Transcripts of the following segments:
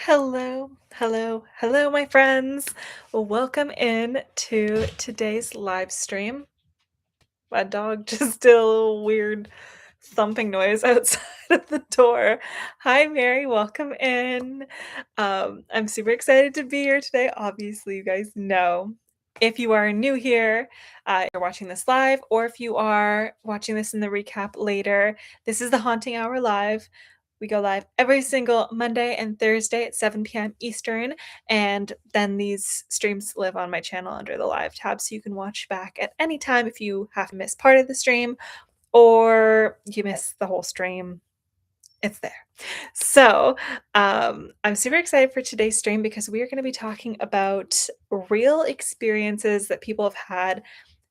Hello, hello, hello, my friends. Welcome in to today's live stream. My dog just did a little weird thumping noise outside of the door. Hi, Mary. Welcome in. I'm super excited to be here today. Obviously, you guys know. If you are new here, you're watching this live, or if you are watching this in the recap later, this is the Haunting Hour Live. We go live every single Monday and Thursday at 7 p.m. Eastern. And then these streams live on my channel under the live tab. So you can watch back at any time if you have missed part of the stream or you miss the whole stream. It's there. So I'm super excited for today's stream because we are going to be talking about real experiences that people have had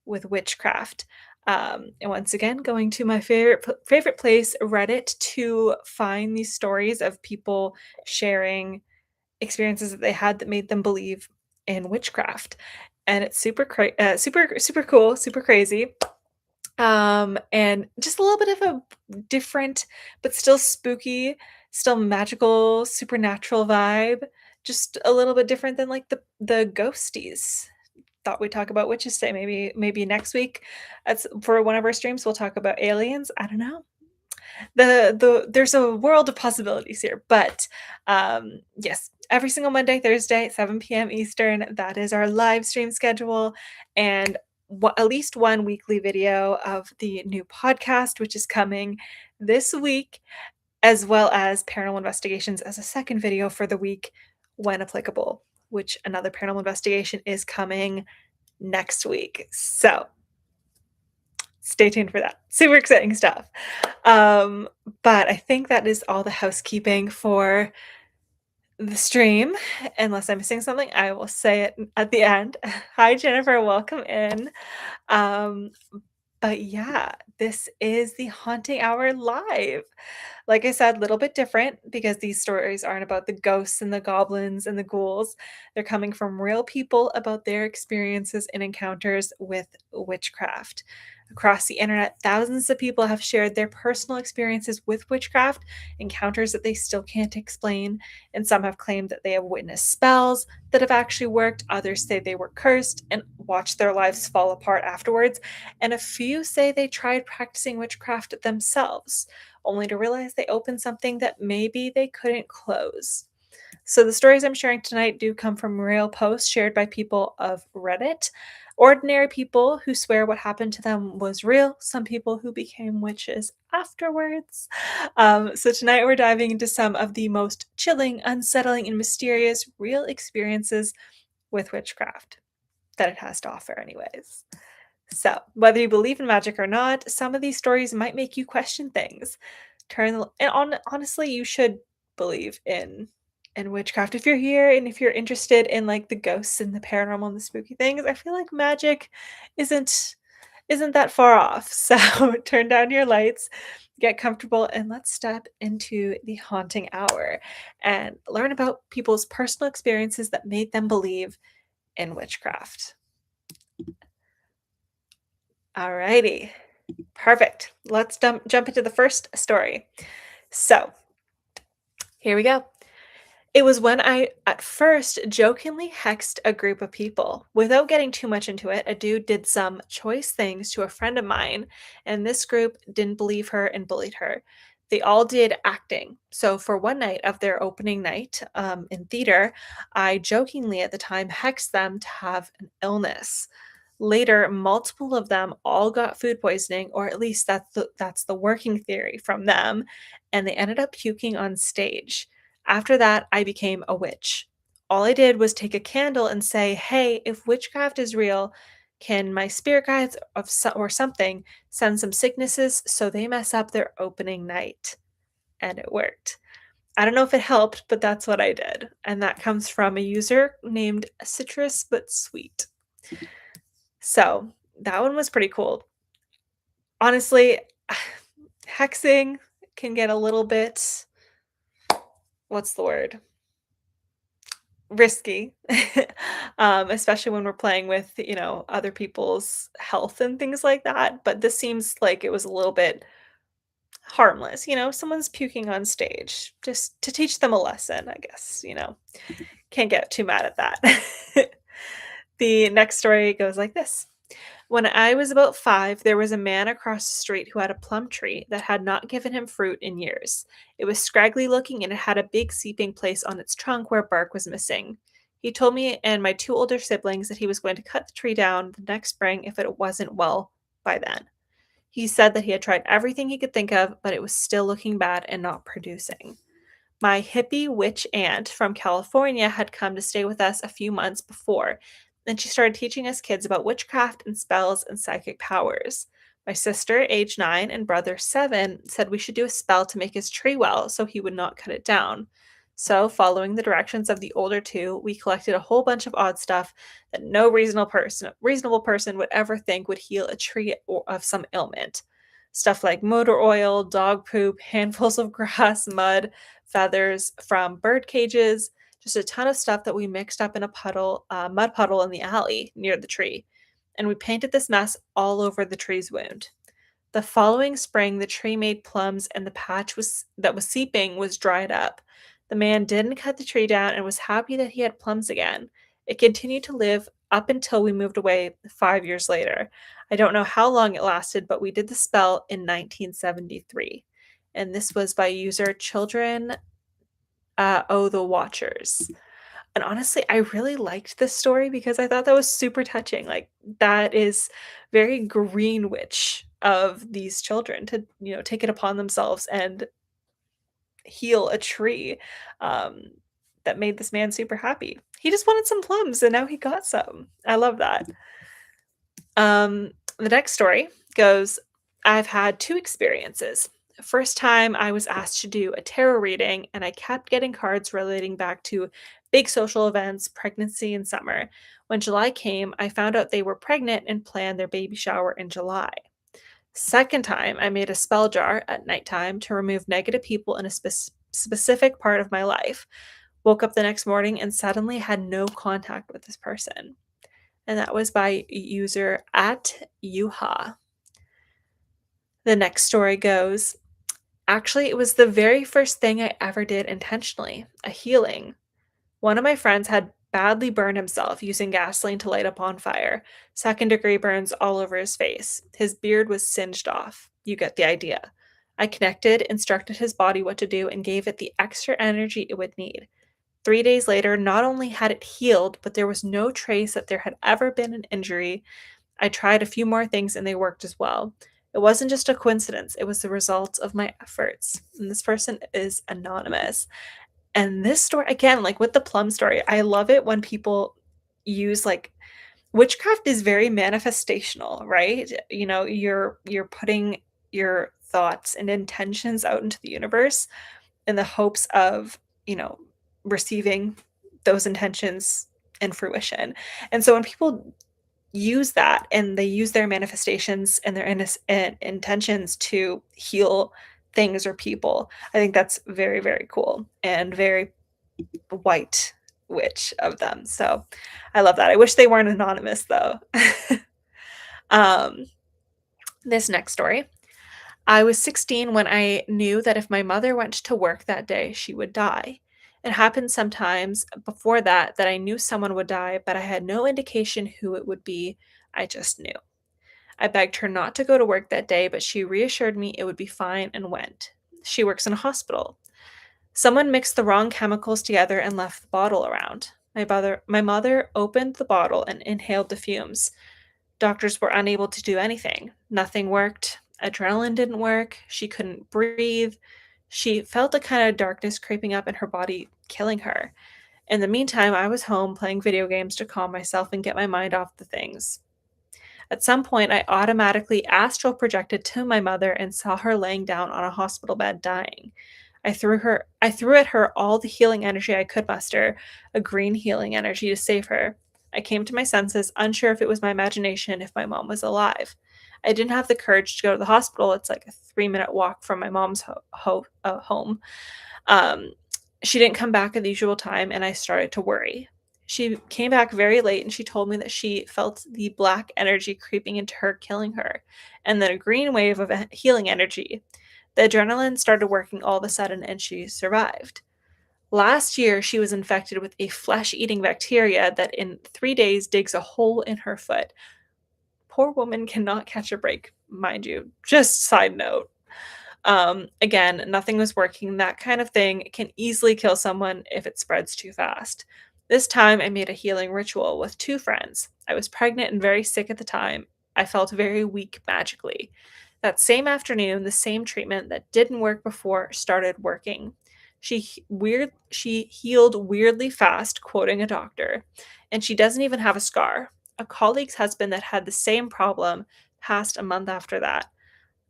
with witchcraft. And once again, going to my favorite place, Reddit, to find these stories of people sharing experiences that they had that made them believe in witchcraft. And it's super cool, super crazy. And just a little bit of a different, but still spooky, still magical, supernatural vibe. Just a little bit different than like the ghosties. Thought we'd talk about witches today. Maybe next week. That's for one of our streams. We'll talk about aliens. I don't know. There's a world of possibilities here, but yes, every single Monday, Thursday, 7 p.m. Eastern. That is our live stream schedule, and at least one weekly video of the new podcast, which is coming this week, as well as paranormal investigations as a second video for the week when applicable. Which another paranormal investigation is coming next week. So stay tuned for that. Super exciting stuff. But I think that is all the housekeeping for the stream. Unless I'm missing something, I will say it at the end. Hi, Jennifer. Welcome in. Um, but yeah, this is the Haunting Hour Live. Like I said, a little bit different because these stories aren't about the ghosts and the goblins and the ghouls. They're coming from real people about their experiences and encounters with witchcraft. Across the internet, thousands of people have shared their personal experiences with witchcraft, encounters that they still can't explain, and some have claimed that they have witnessed spells that have actually worked. Others say they were cursed and watched their lives fall apart afterwards. And a few say they tried practicing witchcraft themselves, only to realize they opened something that maybe they couldn't close. So the stories I'm sharing tonight do come from real posts shared by people of Reddit. Ordinary people who swear what happened to them was real, some people who became witches afterwards. So tonight we're diving into some of the most chilling, unsettling, and mysterious real experiences with witchcraft that it has to offer, anyways. So, whether you believe in magic or not, some of these stories might make you question things. Honestly, you should believe in witchcraft if you're here and if you're interested in like the ghosts and the paranormal and the spooky things. I feel like magic isn't isn't that far off. So, turn down your lights, get comfortable, and let's step into the haunting hour and learn about people's personal experiences that made them believe in witchcraft. Alrighty. Perfect. Let's jump into the first story. So, here we go. It was when I at first jokingly hexed a group of people. Without getting too much into it, a dude did some choice things to a friend of mine, and this group didn't believe her and bullied her. They all did acting. So, for one night of their opening night in theater, I jokingly at the time hexed them to have an illness. Later, multiple of them all got food poisoning, or at least that's the working theory from them, and they ended up puking on stage. After that, I became a witch. All I did was take a candle and say, "Hey, if witchcraft is real, can my spirit guides or something send some sicknesses so they mess up their opening night?" And it worked. I don't know if it helped, but that's what I did. And that comes from a user named Citrus But Sweet. So that one was pretty cool. Honestly, hexing can get a little bit, what's the word? Risky, especially when we're playing with, other people's health and things like that. But this seems like it was a little bit harmless, someone's puking on stage, just to teach them a lesson, I guess. Can't get too mad at that. The next story goes like this. When I was about 5, there was a man across the street who had a plum tree that had not given him fruit in years. It was scraggly looking and it had a big seeping place on its trunk where bark was missing. He told me and my 2 older siblings that he was going to cut the tree down the next spring if it wasn't well by then. He said that he had tried everything he could think of, but it was still looking bad and not producing. My hippie witch aunt from California had come to stay with us a few months before, and she started teaching us kids about witchcraft and spells and psychic powers. My sister, age 9, and brother, 7, said we should do a spell to make his tree well so he would not cut it down. So, following the directions of the older two, we collected a whole bunch of odd stuff that no reasonable person would ever think would heal a tree of some ailment. Stuff like motor oil, dog poop, handfuls of grass, mud, feathers from bird cages, just a ton of stuff that we mixed up in a mud puddle in the alley near the tree. And we painted this mess all over the tree's wound. The following spring, the tree made plums and the that was seeping was dried up. The man didn't cut the tree down and was happy that he had plums again. It continued to live up until we moved away 5 years later. I don't know how long it lasted, but we did the spell in 1973. And this was by user Children the Watchers. And honestly, I really liked this story because I thought that was super touching. Like, that is very green witch of these children to, take it upon themselves and heal a tree um, that made this man super happy. He just wanted some plums and now he got some. I love that. The next story goes, I've had 2 experiences. First time I was asked to do a tarot reading and I kept getting cards relating back to big social events, pregnancy, and summer. When July came, I found out they were pregnant and planned their baby shower in July. Second time, I made a spell jar at nighttime to remove negative people in a specific part of my life. Woke up the next morning and suddenly had no contact with this person. And that was by user at Yuha. The next story goes, actually, it was the very first thing I ever did intentionally, a healing. One of my friends had badly burned himself using gasoline to light a bonfire. Second-degree burns all over his face. His beard was singed off. You get the idea. I connected, instructed his body what to do, and gave it the extra energy it would need. 3 days later, not only had it healed, but there was no trace that there had ever been an injury. I tried a few more things and they worked as well. It wasn't just a coincidence, it was the result of my efforts. And this person is anonymous. And this story, again, like with the plum story, I love it when people use like witchcraft is very manifestational, right? You're putting your thoughts and intentions out into the universe in the hopes of, you know, receiving those intentions in fruition. And so when people use that and they use their manifestations and their intentions to heal things or people, I think that's very, very cool and very white witch of them. So I love that. I wish they weren't anonymous though. um, this next story. I was 16 when I knew that if my mother went to work that day, she would die. It happened sometimes before that I knew someone would die, but I had no indication who it would be. I just knew. I begged her not to go to work that day, but she reassured me it would be fine and went. She works in a hospital. Someone mixed the wrong chemicals together and left the bottle around. My mother opened the bottle and inhaled the fumes. Doctors were unable to do anything. Nothing worked. Adrenaline didn't work. She couldn't breathe. She felt a kind of darkness creeping up in her body, killing her. In the meantime, I was home playing video games to calm myself and get my mind off the things. At some point, I automatically astral projected to my mother and saw her laying down on a hospital bed dying. I threw at her all the healing energy I could muster, a green healing energy to save her. I came to my senses, unsure if it was my imagination, if my mom was alive. I didn't have the courage to go to the hospital. It's like a 3-minute walk from my mom's home. Um, she didn't come back at the usual time, and I started to worry. She came back very late, and she told me that she felt the black energy creeping into her, killing her, and then a green wave of healing energy. The adrenaline started working all of a sudden and she survived. Last year, she was infected with a flesh eating bacteria that in 3 days digs a hole in her foot. Poor woman cannot catch a break, mind you. Just side note. Again, nothing was working. That kind of thing can easily kill someone if it spreads too fast. This time, I made a healing ritual with two friends. I was pregnant and very sick at the time. I felt very weak magically. That same afternoon, the same treatment that didn't work before started working. She healed weirdly fast, quoting a doctor, and she doesn't even have a scar. A colleague's husband that had the same problem passed a month after that.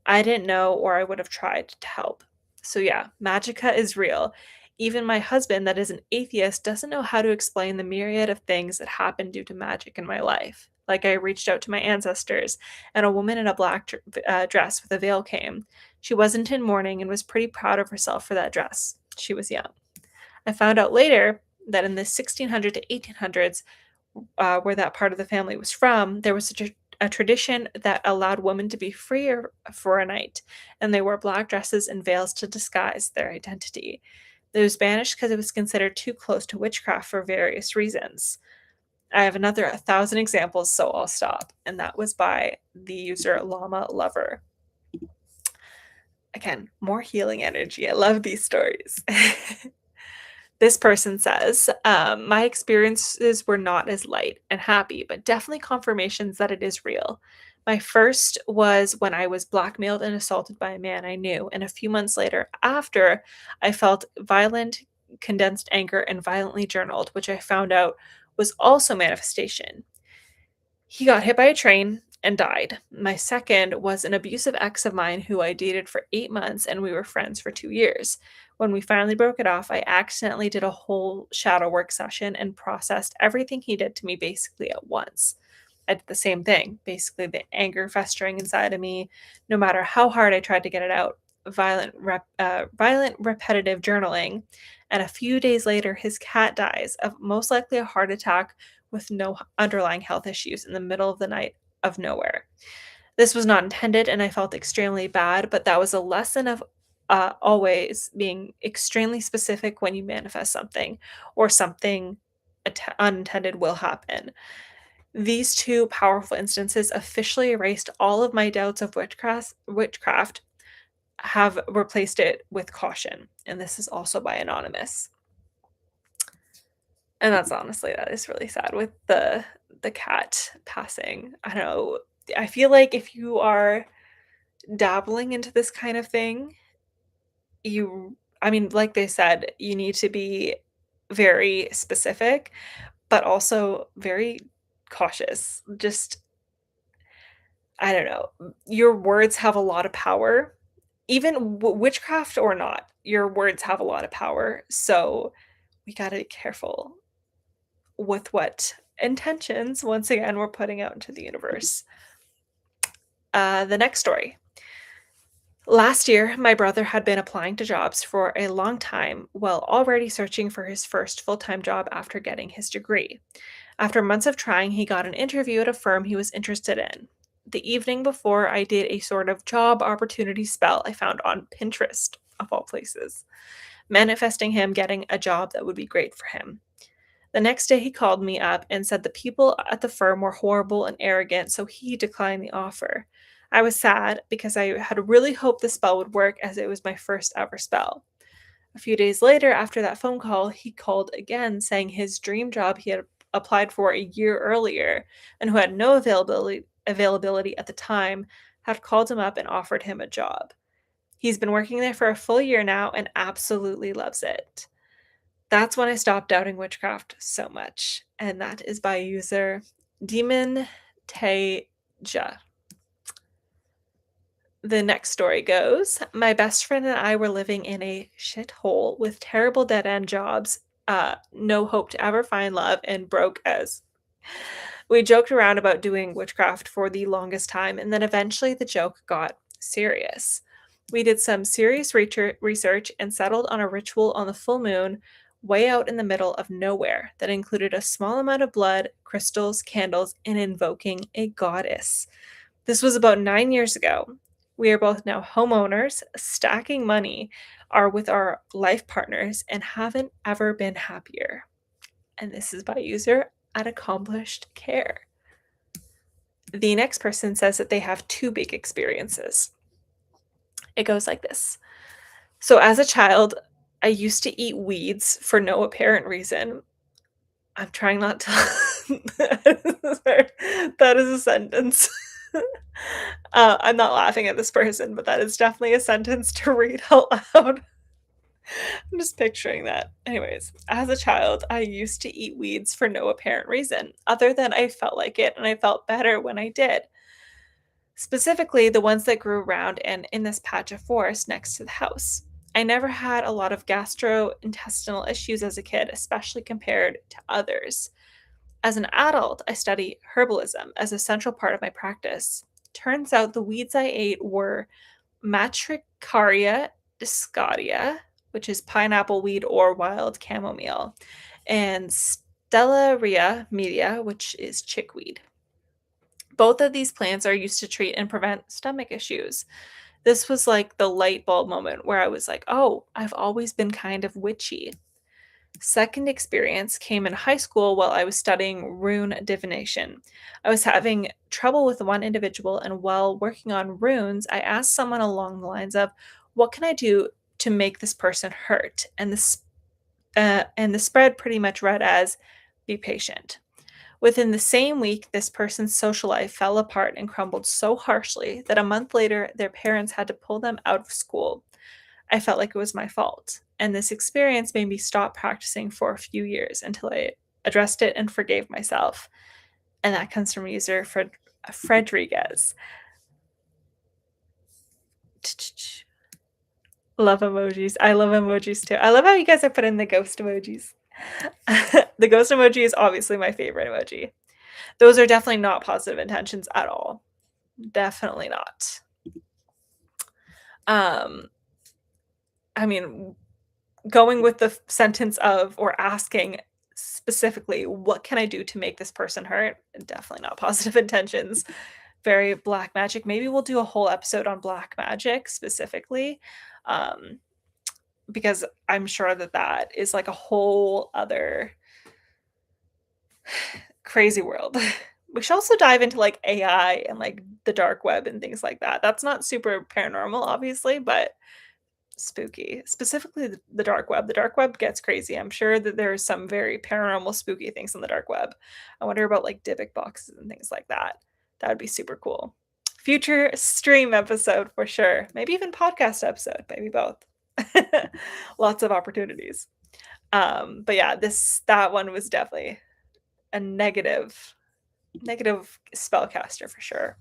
I didn't know, or I would have tried to help. So, yeah, Magica is real. Even my husband, that is an atheist, doesn't know how to explain the myriad of things that happen due to magic in my life. Like, I reached out to my ancestors, and a woman in a black dress with a veil came. She wasn't in mourning and was pretty proud of herself for that dress. She was young. I found out later that in the 1600s to 1800s, where that part of the family was from, there was a tradition that allowed women to be freer for a night, and they wore black dresses and veils to disguise their identity. It was banished because it was considered too close to witchcraft for various reasons. I have another 1,000 examples, so I'll stop. And that was by the user Llama Lover. Again, more healing energy. I love these stories. This person says, my experiences were not as light and happy, but definitely confirmations that it is real. My first was when I was blackmailed and assaulted by a man I knew, and a few months later, after I felt violent, condensed anger and violently journaled, which I found out was also manifestation. He got hit by a train and died. My second was an abusive ex of mine who I dated for 8 months and we were friends for 2 years. When we finally broke it off, I accidentally did a whole shadow work session and processed everything he did to me basically at once. I did the same thing, basically the anger festering inside of me, no matter how hard I tried to get it out. Violent, repetitive journaling, and a few days later, his cat dies of most likely a heart attack with no underlying health issues in the middle of the night of nowhere. This was not intended, and I felt extremely bad, but that was a lesson of always being extremely specific when you manifest something, or something unintended will happen. These two powerful instances officially erased all of my doubts of witchcraft, have replaced it with caution. And this is also by Anonymous. And that is really sad with the cat passing. I don't know. I feel like if you are dabbling into this kind of thing, like they said, you need to be very specific, but also very cautious. Just, I don't know. Your words have a lot of power. Even witchcraft or not, your words have a lot of power. So we got to be careful with what intentions, once again, we're putting out into the universe. The next story. Last year, my brother had been applying to jobs for a long time while already searching for his first full-time job after getting his degree. After months of trying, he got an interview at a firm he was interested in. The evening before, I did a sort of job opportunity spell I found on Pinterest, of all places, manifesting him getting a job that would be great for him. The next day, he called me up and said the people at the firm were horrible and arrogant, so he declined the offer. I was sad because I had really hoped the spell would work as it was my first ever spell. A few days later, after that phone call, he called again saying his dream job he had applied for a year earlier and who had no availability at the time had called him up and offered him a job. He's been working there for a full year now and absolutely loves it. That's when I stopped doubting witchcraft so much. And that is by user Demon Teja. The next story goes, my best friend and I were living in a shithole with terrible dead-end jobs, no hope to ever find love, and broke as. We joked around about doing witchcraft for the longest time, and then eventually the joke got serious. We did some serious research and settled on a ritual on the full moon way out in the middle of nowhere that included a small amount of blood, crystals, candles, and invoking a goddess. This was about 9 years ago. We are both now homeowners, stacking money, are with our life partners, and haven't ever been happier. And this is by user at Accomplished Care. The next person says that they have two big experiences. It goes like this. So, as a child, I used to eat weeds for no apparent reason. I'm trying not to. That is a sentence. I'm not laughing at this person, but that is definitely a sentence to read out loud. I'm just picturing that. Anyways, as a child, I used to eat weeds for no apparent reason, other than I felt like it and I felt better when I did. Specifically, the ones that grew around and in this patch of forest next to the house. I never had a lot of gastrointestinal issues as a kid, especially compared to others. As an adult, I study herbalism as a central part of my practice. Turns out the weeds I ate were Matricaria discoidea, which is pineapple weed or wild chamomile, and Stellaria media, which is chickweed. Both of these plants are used to treat and prevent stomach issues. This was like the light bulb moment where I was like, oh, I've always been kind of witchy. Second experience came in high school while I was studying rune divination. I was having trouble with one individual, and while working on runes, I asked someone along the lines of, "What can I do to make this person hurt?" And the spread pretty much read as, "Be patient." Within the same week, this person's social life fell apart and crumbled so harshly that a month later, their parents had to pull them out of school. I felt like it was my fault, and this experience made me stop practicing for a few years until I addressed it and forgave myself. And that comes from user Fredriguez. Love emojis. I love emojis too. I love how you guys have put in the ghost emojis. The ghost emoji is obviously my favorite emoji. Those are definitely not positive intentions at all. Definitely not. I mean, going with the sentence of or asking specifically, what can I do to make this person hurt? Definitely not positive intentions. Very black magic. Maybe we'll do a whole episode on black magic specifically, because I'm sure that that is like a whole other crazy world. We should also dive into like AI and like the dark web and things like that. That's not super paranormal, obviously, but spooky. Specifically the dark web. The dark web gets crazy. I'm sure that there's some very paranormal, spooky things on the dark web. I wonder about like Dybbuk boxes and things like that. That would be super cool. Future stream episode for sure. Maybe even podcast episode. Maybe both. Lots of opportunities. But yeah, that one was definitely a negative spellcaster for sure.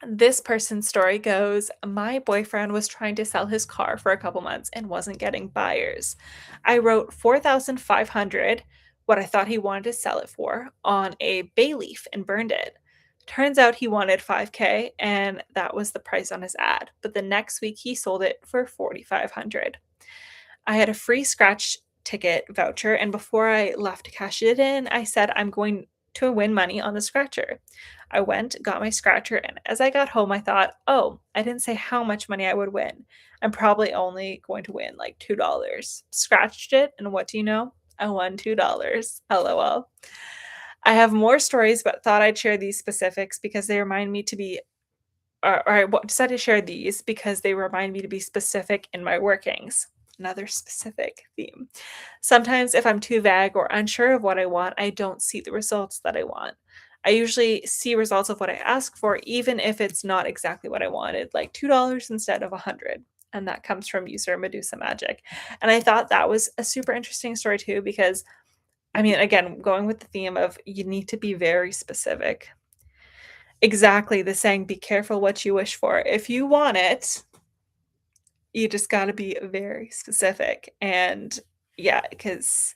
This person's story goes, my boyfriend was trying to sell his car for a couple months and wasn't getting buyers. I wrote 4,500, what I thought he wanted to sell it for, on a bay leaf and burned it. Turns out he wanted 5K and that was the price on his ad. But the next week he sold it for 4,500. I had a free scratch ticket voucher, and before I left to cash it in, I said I'm going to win money on the scratcher. I went, got my scratcher, and as I got home, I thought, oh, I didn't say how much money I would win. I'm probably only going to win like $2. Scratched it, and what do you know? I won $2. LOL. I have more stories, but thought I'd share these specifics because they remind me to be, or I decided to share these because they remind me to be specific in my workings. Another specific theme. Sometimes, if I'm too vague or unsure of what I want, I don't see the results that I want. I usually see results of what I ask for, even if it's not exactly what I wanted, like $2 instead of 100. And that comes from user Medusa Magic. And I thought that was a super interesting story too, because I mean, again, going with the theme of you need to be very specific. Exactly the saying, be careful what you wish for. If you want it, you just got to be very specific. And yeah, because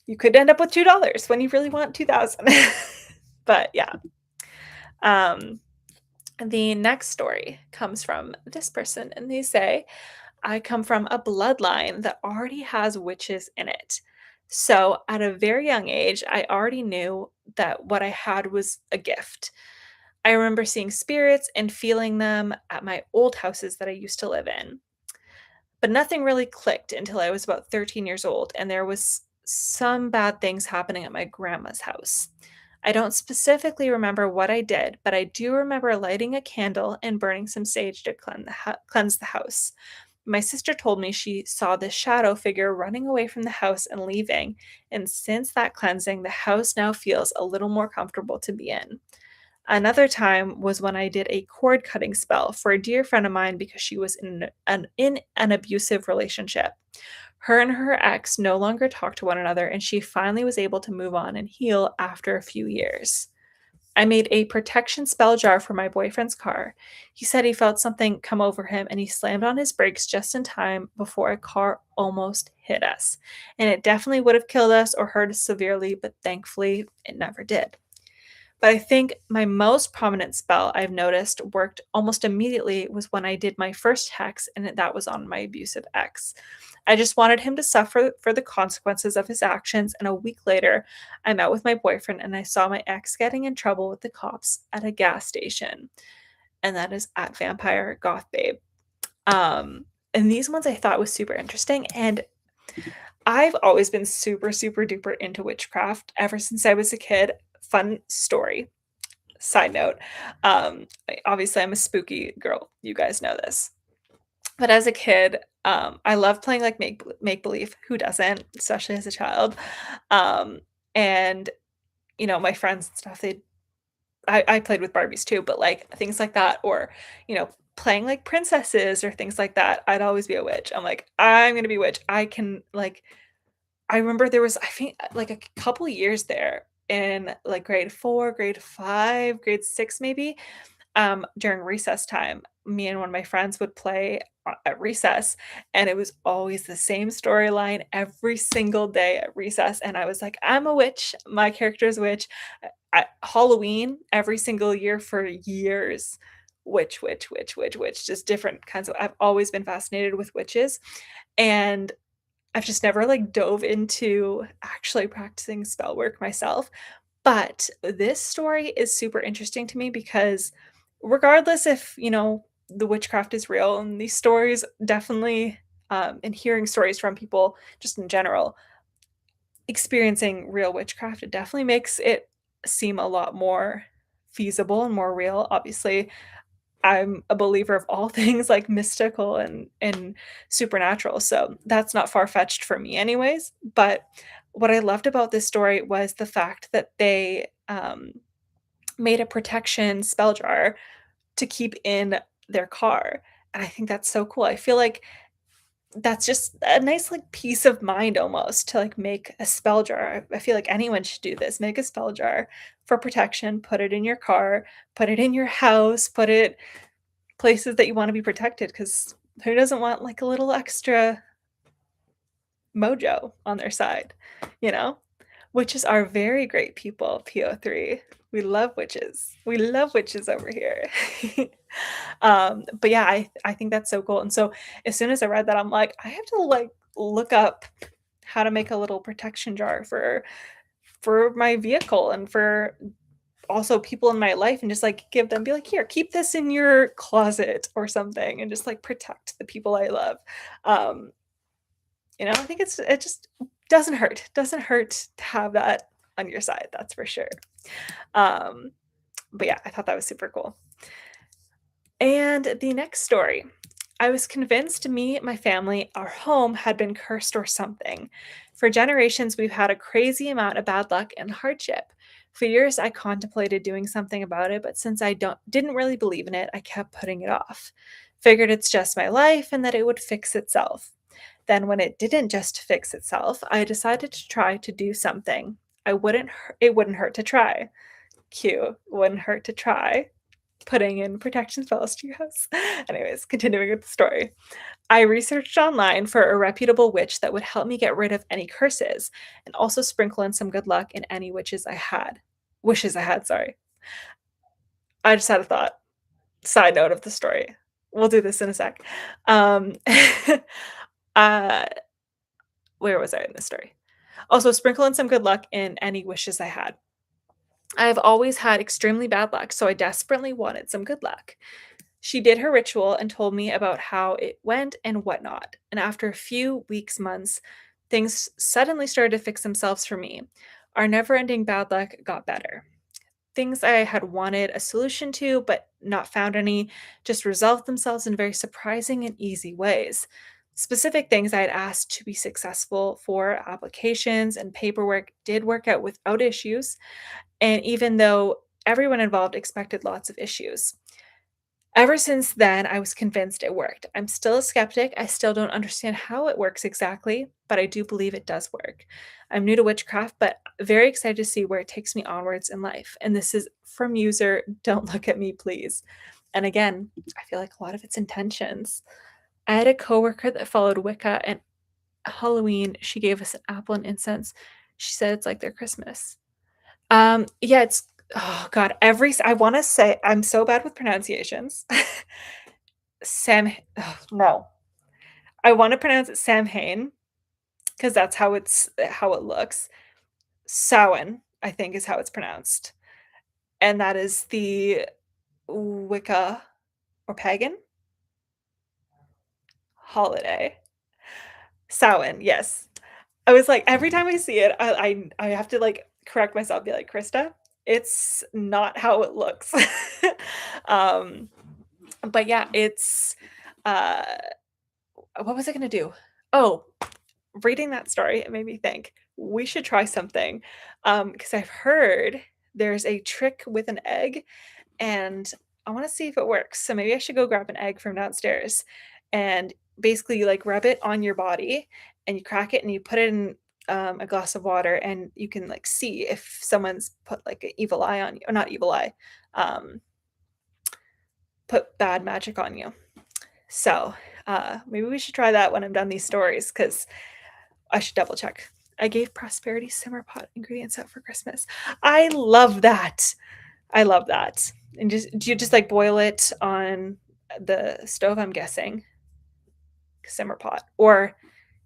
you could end up with $2 when you really want 2,000. But yeah. The next story comes from this person, and they say, I come from a bloodline that already has witches in it. So at a very young age, I already knew that what I had was a gift. I remember seeing spirits and feeling them at my old houses that I used to live in. But nothing really clicked until I was about 13 years old, and there was some bad things happening at my grandma's house. I don't specifically remember what I did, but I do remember lighting a candle and burning some sage to cleanse the house. My sister told me she saw this shadow figure running away from the house and leaving, and since that cleansing, the house now feels a little more comfortable to be in. Another time was when I did a cord cutting spell for a dear friend of mine because she was in an abusive relationship. Her and her ex no longer talked to one another, and she finally was able to move on and heal after a few years. I made a protection spell jar for my boyfriend's car. He said he felt something come over him and he slammed on his brakes just in time before a car almost hit us. And it definitely would have killed us or hurt us severely, but thankfully it never did. But I think my most prominent spell I've noticed worked almost immediately was when I did my first hex, and that was on my abusive ex. I just wanted him to suffer for the consequences of his actions, and a week later, I met with my boyfriend and I saw my ex getting in trouble with the cops at a gas station, and that is at Vampire Goth Babe. And these ones I thought was super interesting, and I've always been super, super duper into witchcraft ever since I was a kid. Fun story. Side note, obviously, I'm a spooky girl. You guys know this. But as a kid, I loved playing, like, make believe. Who doesn't? Especially as a child. Um, and, my friends and stuff, I played with Barbies too, but, like, things like that or, playing, like, princesses or things like that, I'd always be a witch. I'm like, "I'm gonna be a witch." I remember there was, I think, like, a couple years there in, like, grade 4, grade 5, grade 6 maybe, during recess time, me and one of my friends would play at recess, and it was always the same storyline every single day at recess, and I was like, "I'm a witch, my character is a witch." At Halloween, every single year for years, witch, witch, witch, witch, witch, just different kinds of I've always been fascinated with witches, and I've just never, like, dove into actually practicing spell work myself, but this story is super interesting to me because regardless if, the witchcraft is real and these stories definitely, and hearing stories from people just in general, experiencing real witchcraft, it definitely makes it seem a lot more feasible and more real. Obviously, I'm a believer of all things like mystical and supernatural, so that's not far-fetched for me anyways, but what I loved about this story was the fact that they, made a protection spell jar to keep in their car, and I think that's so cool. I feel like that's just a nice, like, peace of mind almost to, like, make a spell jar. I feel like anyone should do this, make a spell jar for protection, put it in your car, put it in your house, put it places that you wanna be protected, because who doesn't want, like, a little extra mojo on their side, you know? Witches are very great people, PO3. We love witches. We love witches over here. But yeah, I think that's so cool, and so, as soon as I read that, I'm like, "I have to, like, look up how to make a little protection jar for my vehicle and for also people in my life and just, like, give them be like, "Here, keep this in your closet," or something, and just, like, protect the people I love. Um, I think it just doesn't hurt to have that on your side, that's for sure. Um, but yeah, I thought that was super cool. And the next story. I was convinced me, my family, our home had been cursed or something. For generations, we've had a crazy amount of bad luck and hardship. For years, I contemplated doing something about it, but since I didn't really believe in it, I kept putting it off. Figured it's just my life and that it would fix itself. Then, when it didn't just fix itself, I decided to try to do something. It wouldn't hurt to try. Cute. Wouldn't hurt to try putting in protection spells to your house. Anyways, continuing with the story. I researched online for a reputable witch that would help me get rid of any curses and also sprinkle in some good luck in any wishes I had, sorry. I just had a thought. Side note of the story. We'll do this in a sec. Um, uh, where was I in the story? Also, sprinkle in some good luck in any wishes I had. I have always had extremely bad luck, so I desperately wanted some good luck. She did her ritual and told me about how it went and whatnot. And after a few weeks, months, things suddenly started to fix themselves for me. Our never ending bad luck got better. Things I had wanted a solution to, but not found any, just resolved themselves in very surprising and easy ways. Specific things I had asked to be successful for applications and paperwork did work out without issues. And even though everyone involved expected lots of issues. Ever since then, I was convinced it worked. I'm still a skeptic. I still don't understand how it works exactly, but I do believe it does work. I'm new to witchcraft, but very excited to see where it takes me onwards in life. And this is from user Don't Look at Me, Please. And again, I feel like a lot of it's intentions. I had a coworker that followed Wicca, and Halloween, she gave us an apple and incense. She said it's like their Christmas. Yeah, it's oh god, I wanna say I'm so bad with pronunciations. No. I wanna pronounce it Samhain because that's how it looks. Samhain, I think is how it's pronounced, and that is the Wicca or pagan holiday. Samhain, yes. I was like, every time I see it, I have to, like, correct myself, be like, "Krista, it's not how it looks." Um, but yeah, uh what was I gonna do? Oh, reading that story, it made me think, we should try something, because I've heard there's a trick with an egg, and I wanna see if it works, so maybe I should go grab an egg from downstairs, and basically, you, like, rub it on your body, and you crack it, and you put it in, a glass of water, and you can, like, see if someone's put, like, an evil eye on you or not evil eye, um, put bad magic on you. So, maybe we should try that when I'm done these stories, because I should double check. I gave Prosperity simmer pot ingredients out for Christmas. I love that. I love that. And do you just, like, boil it on the stove, I'm guessing? Simmer pot, or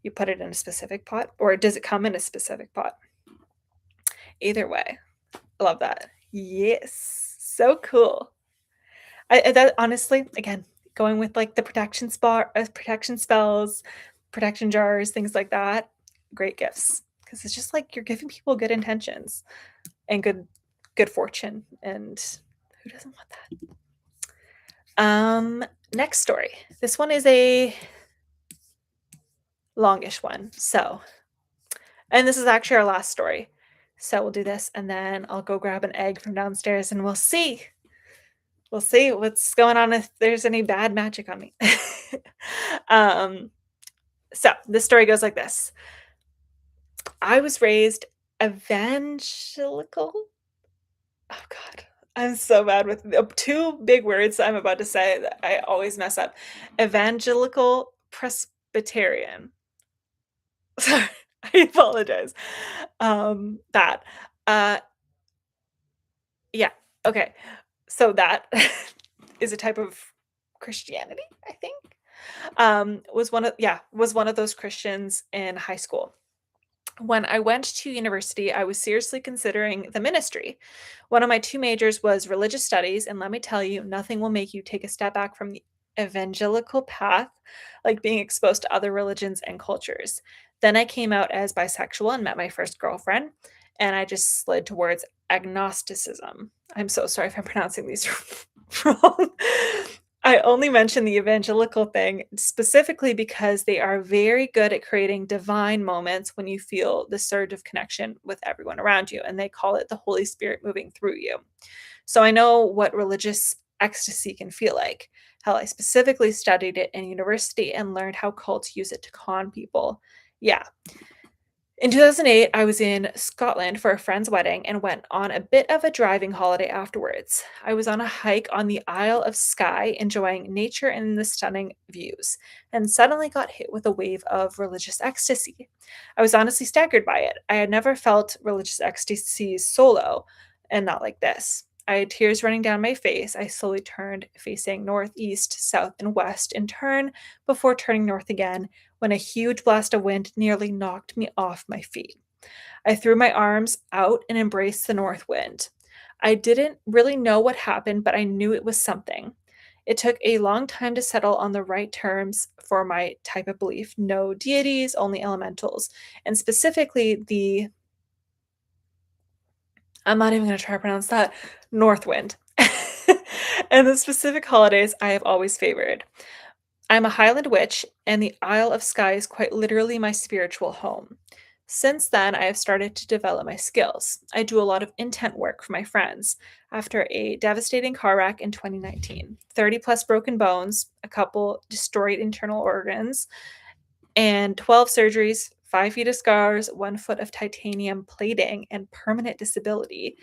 you put it in a specific pot, or does it come in a specific pot? Either way, I love that. Yes. So cool. That honestly, again, going with, like, the protection spells, protection jars, things like that, great gifts because it's just like you're giving people good intentions and good fortune, and who doesn't want that? Next story. This one is a longish one, and this is actually our last story. So we'll do this, and then I'll go grab an egg from downstairs, and we'll see. We'll see what's going on if there's any bad magic on me. Um, so this story goes like this. I was raised evangelical. Oh god. I'm so bad with the 2 big words I'm about to say that I always mess up. Evangelical Presbyterian. Sorry, I apologize. That. Uh, yeah, okay. So that is a type of Christianity, I think. Was one of those Christians in high school. When I went to university, I was seriously considering the ministry. One of my 2 majors was religious studies, and let me tell you, nothing will make you take a step back from the evangelical path like being exposed to other religions and cultures. Then I came out as bisexual and met my first girlfriend, and I just slid towards agnosticism. I'm so sorry if I'm pronouncing these wrong. I only mention the evangelical thing specifically because they are very good at creating divine moments when you feel the surge of connection with everyone around you, and they call it the Holy Spirit moving through you. So I know what religious ecstasy can feel like. Hell, I specifically studied it in university and learned how cults use it to con people. Yeah, in 2008, I was in Scotland for a friend's wedding and went on a bit of a driving holiday afterwards. I was on a hike on the Isle of Skye, enjoying nature and the stunning views, and suddenly got hit with a wave of religious ecstasy. I was honestly staggered by it. I had never felt religious ecstasy solo, and not like this. I had tears running down my face. I slowly turned, facing northeast, south, and west, in turn before turning north again when a huge blast of wind nearly knocked me off my feet. I threw my arms out and embraced the north wind. I didn't really know what happened, but I knew it was something. It took a long time to settle on the right terms for my type of belief. No deities, only elementals. And specifically I'm not even going to try to pronounce that, North Wind. And the specific holidays I have always favored. I'm a Highland witch, and the Isle of Skye is quite literally my spiritual home. Since then, I have started to develop my skills. I do a lot of intent work for my friends. After a devastating car wreck in 2019, 30 plus broken bones, a couple destroyed internal organs, and 12 surgeries, 5 feet of scars, 1 foot of titanium plating, and permanent disability,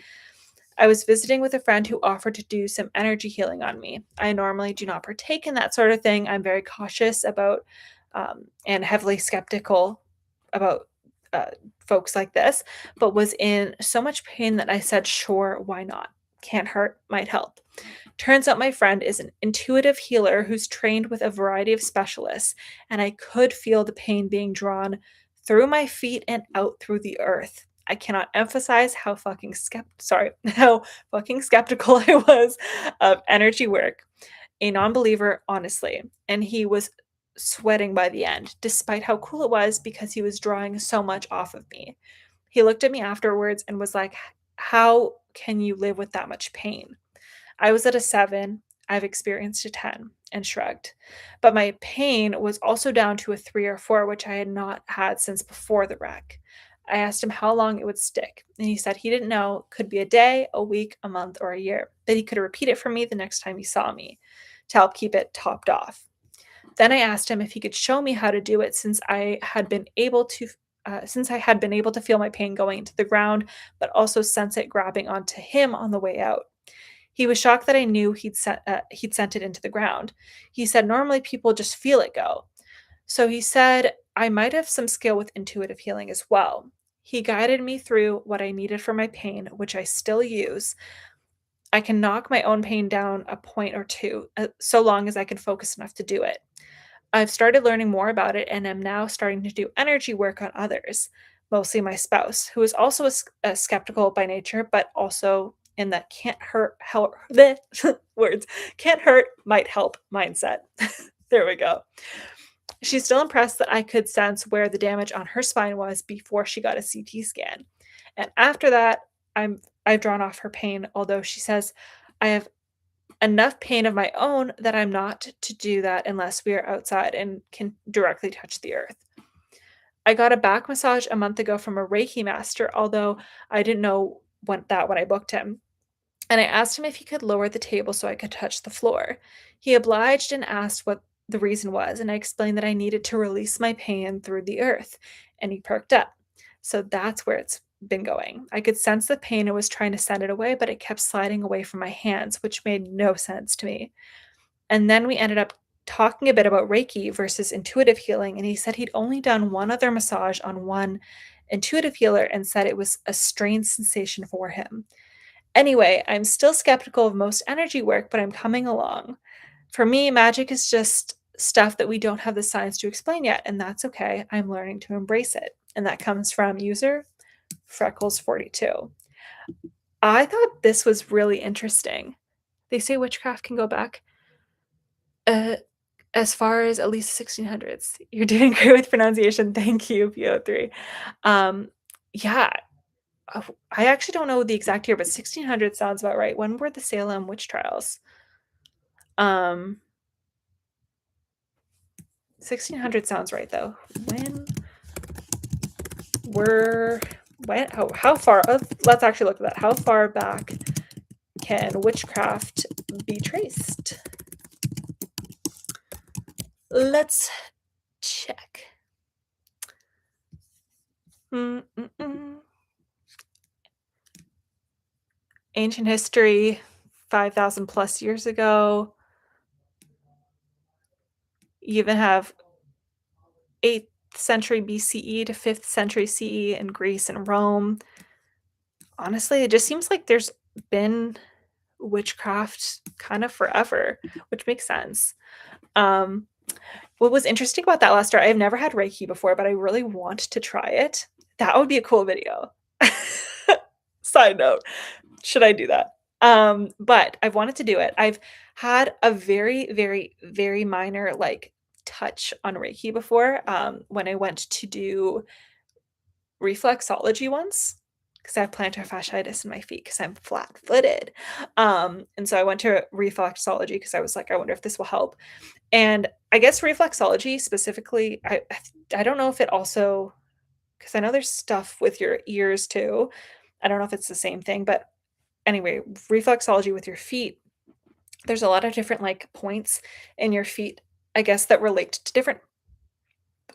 I was visiting with a friend who offered to do some energy healing on me. I normally do not partake in that sort of thing. I'm very cautious about and heavily skeptical about uh, folks like this, but was in so much pain that I said, sure, why not? Can't hurt, might help. Turns out my friend is an intuitive healer who's trained with a variety of specialists, and I could feel the pain being drawn through my feet and out through the earth. I cannot emphasize how fucking skeptical I was of energy work. A non-believer, honestly, and he was sweating by the end, despite how cool it was because he was drawing so much off of me. He looked at me afterwards and was like, "How can you live with that much pain?" I was at a 7, I've experienced a 10, and shrugged. But my pain was also down to a 3 or 4, which I had not had since before the wreck. I asked him how long it would stick, and he said he didn't know, could be a day, a week, a month, or a year, that he could repeat it for me the next time he saw me to help keep it topped off. Then I asked him if he could show me how to do it since I had been able to feel my pain going into the ground, but also sense it grabbing onto him on the way out. He was shocked that I knew he'd sent it into the ground. He said normally people just feel it go. So he said I might have some skill with intuitive healing as well. He guided me through what I needed for my pain, which I still use. I can knock my own pain down a point or two, so long as I can focus enough to do it. I've started learning more about it and am now starting to do energy work on others, mostly my spouse, who is also a skeptical by nature, but also in that can't hurt, help, bleh, words, can't hurt, might help mindset. There we go. She's still impressed that I could sense where the damage on her spine was before she got a CT scan. And after that, I've drawn off her pain, although she says I have enough pain of my own that I'm not to do that unless we are outside and can directly touch the earth. I got a back massage a month ago from a Reiki master, although I didn't know when I booked him. And I asked him if he could lower the table so I could touch the floor. He obliged and asked what the reason was, and I explained that I needed to release my pain through the earth, and he perked up. So that's where it's been going. I could sense the pain and was trying to send it away, but it kept sliding away from my hands, which made no sense to me. And then we ended up talking a bit about Reiki versus intuitive healing, and he said he'd only done one other massage on one intuitive healer and said it was a strange sensation for him. Anyway, I'm still skeptical of most energy work, but I'm coming along. For me, magic is just stuff that we don't have the science to explain yet, and that's okay. I'm learning to embrace it. And that comes from user Freckles42. I thought this was really interesting. They say witchcraft can go back uh, as far as at least 1600s. You're doing great with pronunciation. Thank you, PO3. Um, yeah, I actually don't know the exact year, but 1600 sounds about right. When were the Salem witch trials? 1600 sounds right though. How far? Let's actually look at that. How far back can witchcraft be traced? Let's check. Ancient history, 5,000 plus years ago. You even have 8th century BCE to 5th century CE in Greece and Rome. Honestly, it just seems like there's been witchcraft kind of forever, which makes sense. What was interesting about that last story, I've never had Reiki before, but I really want to try it. That would be a cool video. Side note, should I do that? But I've wanted to do it. I've had a very, very, very minor, like, touch on Reiki before, when I went to do reflexology once, because I have plantar fasciitis in my feet because 'cause I'm flat-footed. And so I went to reflexology because I was like, "I wonder if this will help." And I guess reflexology specifically, I don't know if it also, because I know there's stuff with your ears too. I don't know if it's the same thing, but anyway, reflexology with your feet, there's a lot of different, like, points in your feet, I guess, that relate to different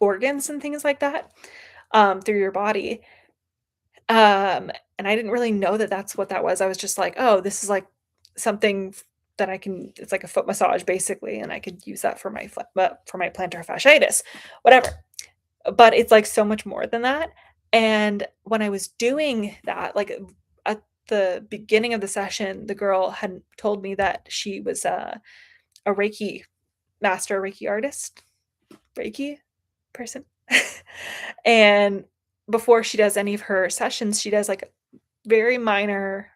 organs and things like that, through your body. And I didn't really know that that's what that was. I was just like, "Oh, this is, like, something that I can," it's like a foot massage basically, and I could use that for my for my plantar fasciitis, whatever. But it's, like, so much more than that, and when I was doing that, like, at the beginning of the session, the girl had told me that she was a Reiki master, Reiki artist, Reiki person. And before she does any of her sessions, she does, like, very minor,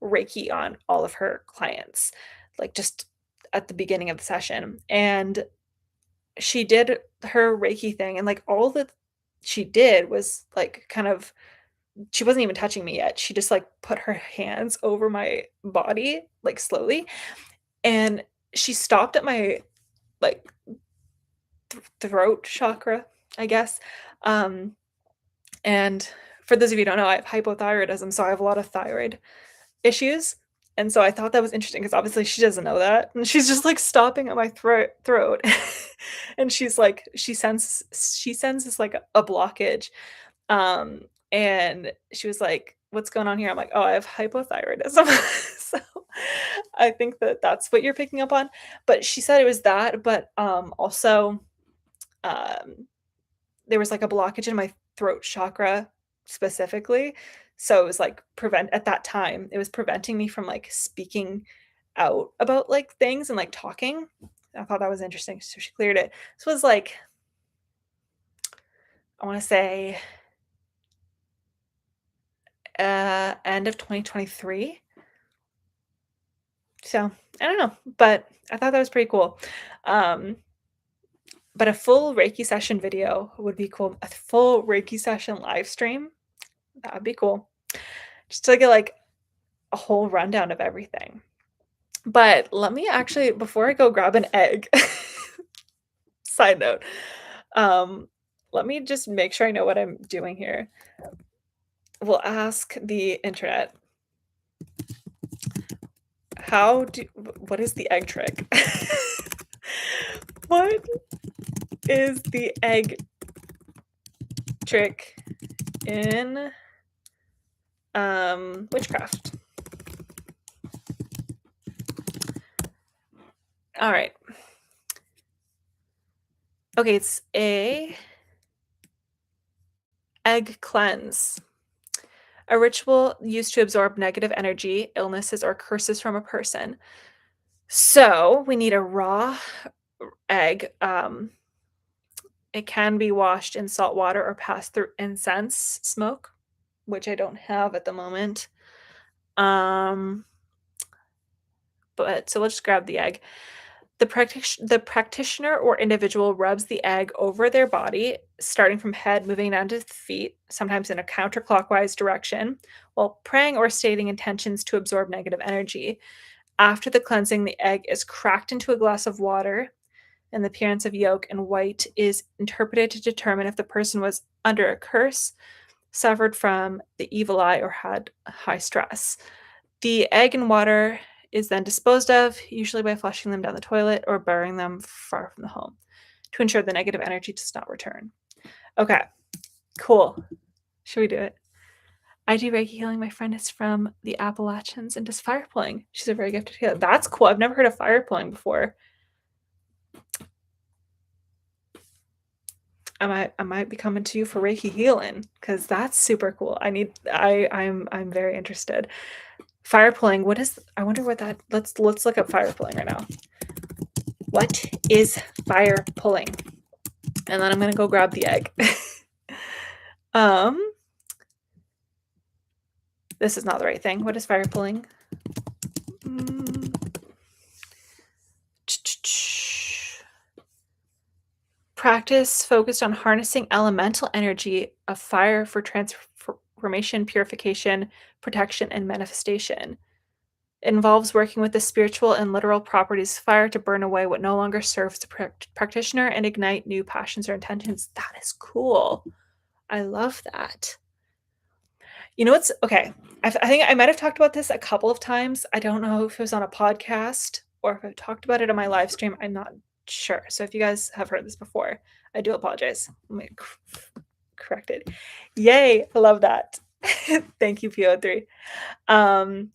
Reiki on all of her clients, like, just at the beginning of the session, and she did her Reiki thing, and, like, all that she did was, like, kind of, she wasn't even touching me yet, she just, like, put her hands over my body, like, slowly, and she stopped at my, like, throat chakra, I guess, um, and for those of you who don't know, I have hypothyroidism, so I have a lot of thyroid issues, and so I thought that was interesting because obviously she doesn't know that, and she's just, like, stopping at my throat, and she's like, she senses, like, a blockage, um, and she was like, "What's going on here?" I'm like, "Oh, I have hypothyroidism." So, I think that that's what you're picking up on, but she said it was that, but, also, um there was, like, a blockage in my throat chakra specifically, so it was, like, prevent at that time, it was preventing me from, like, speaking out about, like, things and, like, talking. I thought that was interesting, so she cleared it. This was, like, I wanna say, end of 2023? So, I don't know, but I thought that was pretty cool. Um, but a full Reiki session video would be cool. A full Reiki session live stream, that would be cool. Just to get, like, a whole rundown of everything. But let me actually, before I go grab an egg, side note, um, let me just make sure I know what I'm doing here. We'll ask the internet, what is the egg trick? What is the egg trick in, witchcraft? Alright. Okay, it's a egg cleanse. A ritual used to absorb negative energy, illnesses, or curses from a person. So, we need a raw egg, it can be washed in salt water or passed through incense smoke, which I don't have at the moment. Um, but so let's just grab the egg. The practitioner or individual rubs the egg over their body, starting from head, moving down to the feet, sometimes in a counterclockwise direction, while praying or stating intentions to absorb negative energy. After the cleansing, the egg is cracked into a glass of water, and the appearance of yolk and white is interpreted to determine if the person was under a curse, suffered from the evil eye, or had high stress. The egg and water is then disposed of, usually by flushing them down the toilet or burying them far from the home to ensure the negative energy does not return. Okay, cool. Should we do it? I do Reiki healing. My friend is from the Appalachians and does fire pulling. She's a very gifted healer. That's cool. I've never heard of fire pulling before. I might be coming to you for Reiki healing because that's super cool. I'm very interested. Fire pulling, what is, I wonder what that, let's look up fire pulling right now. What is fire pulling? And then I'm gonna go grab the egg. This is not the right thing. What is fire pulling? Mm. Practice focused on harnessing elemental energy of fire for transformation, purification, protection, and manifestation. It involves working with the spiritual and literal properties of fire to burn away what no longer serves the practitioner and ignite new passions or intentions. That is cool. I love that. You know what's okay? I think I might have talked about this a couple of times. I don't know if it was on a podcast or if I've talked about it on my live stream. I'm not sure. So if you guys have heard this before, I do apologize. Let me correct it. Yay! I love that. Thank you, PO3. Um,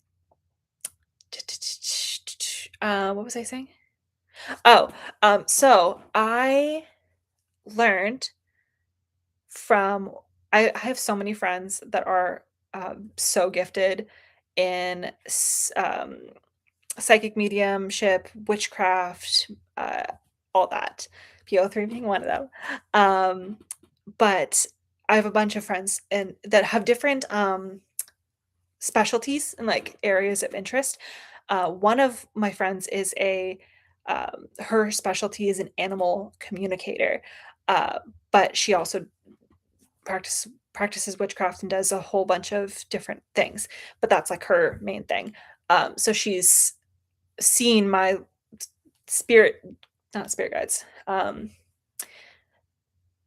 what was I saying? Oh, so I learned from I have so many friends that are so gifted in psychic mediumship, witchcraft, all that. PO3 being one of them. But I have a bunch of friends and that have different specialties and like areas of interest. One of my friends is her specialty is an animal communicator, uh, but she also practices witchcraft and does a whole bunch of different things. But that's like her main thing. So she's seen my spirit, not spirit guides,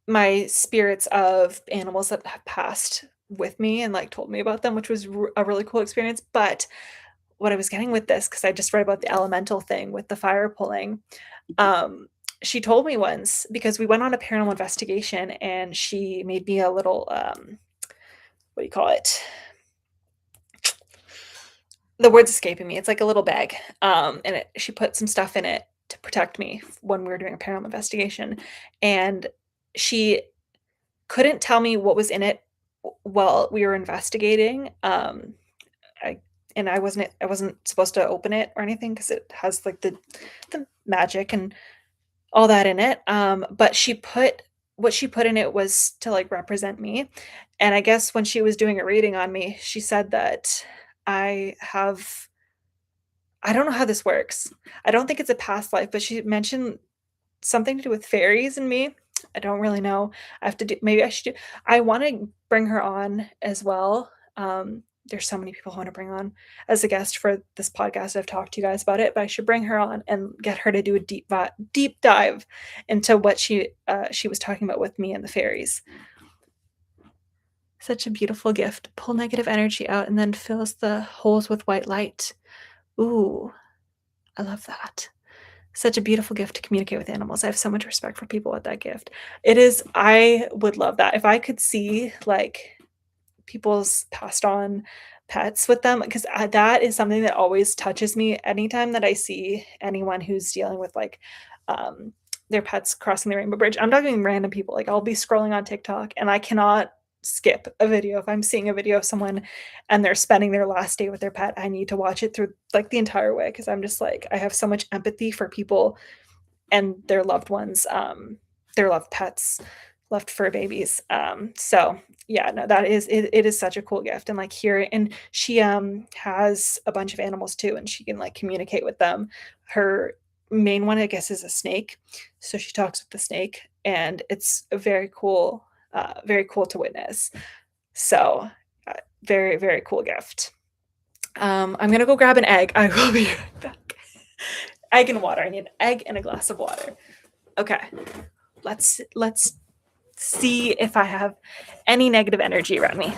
my spirits of animals that have passed with me and like told me about them, which was a really cool experience. But what I was getting with this, because I just read about the elemental thing with the fire pulling. Um, she told me once because we went on a paranormal investigation and she made me a little what do you call it? The word's escaping me. It's like a little bag. And she put some stuff in it to protect me when we were doing a paranormal investigation. And she couldn't tell me what was in it while we were investigating. I I wasn't supposed to open it or anything because it has like the magic and all that in it. But what she put in it was to like represent me. And I guess when she was doing a reading on me, she said that I have I don't know how this works. I don't think it's a past life, but she mentioned something to do with fairies and me. I don't really know. I have to do maybe I should do I wanna bring her on as well. There's so many people I wanna bring on as a guest for this podcast. I've talked to you guys about it, but I should bring her on and get her to do a deep dive into what she was talking about with me and the fairies. Such a beautiful gift. Pull negative energy out and then fills the holes with white light. Ooh, I love that. Such a beautiful gift to communicate with animals. I have so much respect for people with that gift. It is I would love that. If I could see, like, people's passed on pets with them, 'cause that is something that always touches me anytime that I see anyone who's dealing with, like, um, their pets crossing the rainbow bridge. I'm talking random people, like, I'll be scrolling on TikTok, and I cannot skip a video. If I'm seeing a video of someone and they're spending their last day with their pet, I need to watch it through, like, the entire way because 'cause I'm just like, I have so much empathy for people and their loved ones, their loved pets, loved fur babies. So yeah, no, it is such a cool gift and like here and she has a bunch of animals too and she can like communicate with them. Her main one, I guess, is a snake. So she talks with the snake and it's very cool to witness. So very, very cool gift. I'm gonna go grab an egg. I will be right back. Egg and water. I need an egg and a glass of water. Okay. Let's see if I have any negative energy around me.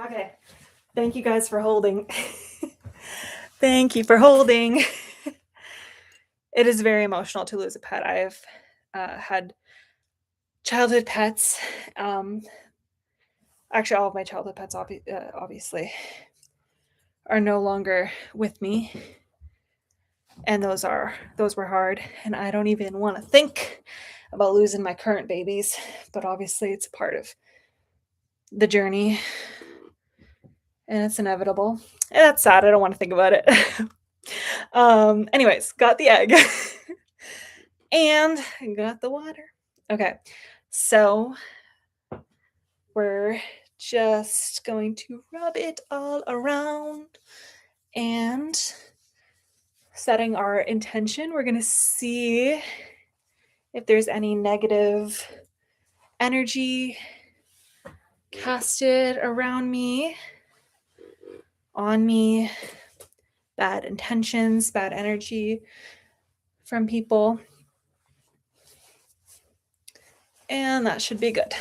Okay. Thank you guys for holding. Thank you for holding. It is very emotional to lose a pet. I've had childhood pets. Actually, all of my childhood pets, obviously, are no longer with me, and those were hard. And I don't even want to think about losing my current babies, but obviously, it's a part of the journey, and it's inevitable. And that's sad. I don't want to think about it. Anyways, got the egg. And got the water. Okay, so we're just going to rub it all around and setting our intention. We're going to see if there's any negative energy casted around me, on me, bad intentions, bad energy from people. And that should be good.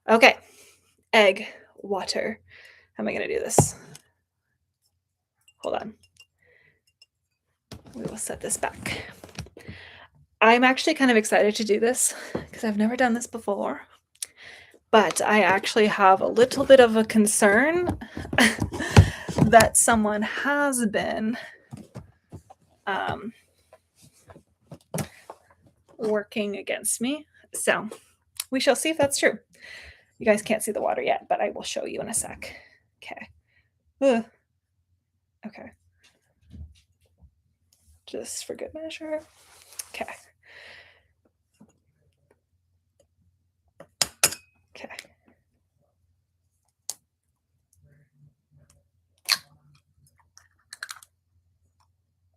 Okay, egg, water. How am I going to do this? Hold on. We will set this back. I'm actually kind of excited to do this because I've never done this before. But I actually have a little bit of a concern that someone has been working against me. So we shall see if that's true. You guys can't see the water yet, but I will show you in a sec. Okay. Ugh. Okay. Just for good measure. Okay. Okay.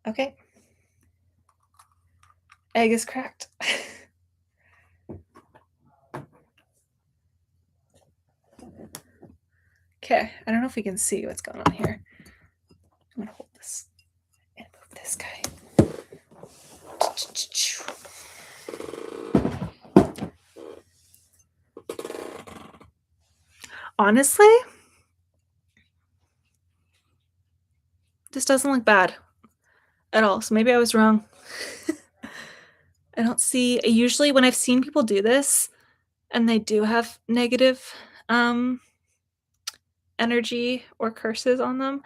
Okay. Egg is cracked. Okay. I don't know if we can see what's going on here. I'm going to hold this and move this guy. Honestly, this doesn't look bad at all. So maybe I was wrong. I don't see, usually when I've seen people do this and they do have negative energy or curses on them,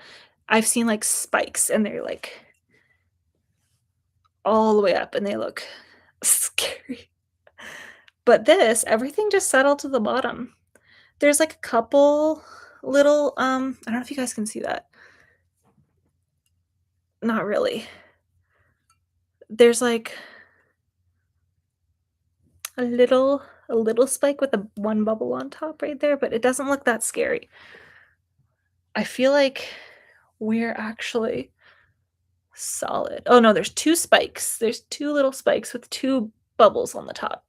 I've seen like spikes and they're like all the way up and they look scary. But this, everything just settled to the bottom. There's like a couple little I don't know if you guys can see that. Not really. There's like a little spike with a one bubble on top right there, but it doesn't look that scary. I feel like we're actually solid. Oh no, there's two spikes. There's two little spikes with two bubbles on the top.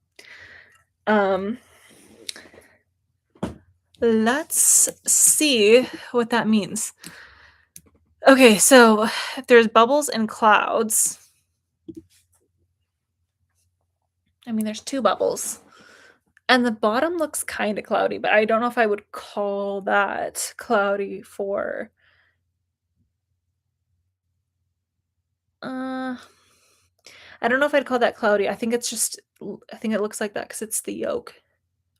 Let's see what that means. Okay, so if there's bubbles and clouds, I mean, there's two bubbles. And the bottom looks kind of cloudy, but I don't know if I would call that cloudy for I don't know if I'd call that cloudy. I think it's just I think it looks like that because it's the yolk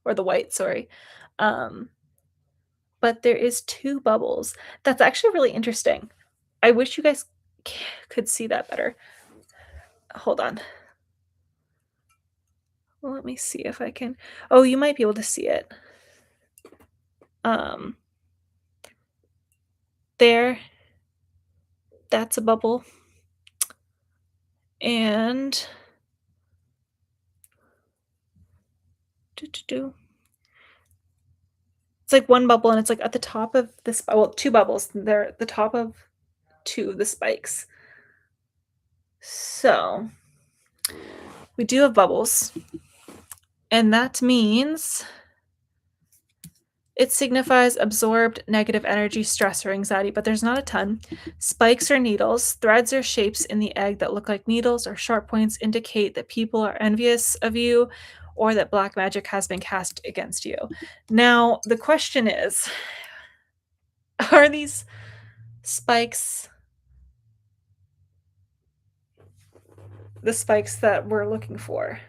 or the white, sorry. But there is two bubbles. That's actually really interesting. I wish you guys could see that better. Hold on. Well, let me see if I can. Oh, you might be able to see it. There. That's a bubble. And it's like one bubble and it's like at the top of this, well, two bubbles. They're at the top of two of the spikes. So we do have bubbles. And that means it signifies absorbed negative energy, stress, or anxiety, but there's not a ton. Spikes or needles, threads or shapes in the egg that look like needles or sharp points indicate that people are envious of you or that black magic has been cast against you. Now, the question is, are these spikes the spikes that we're looking for?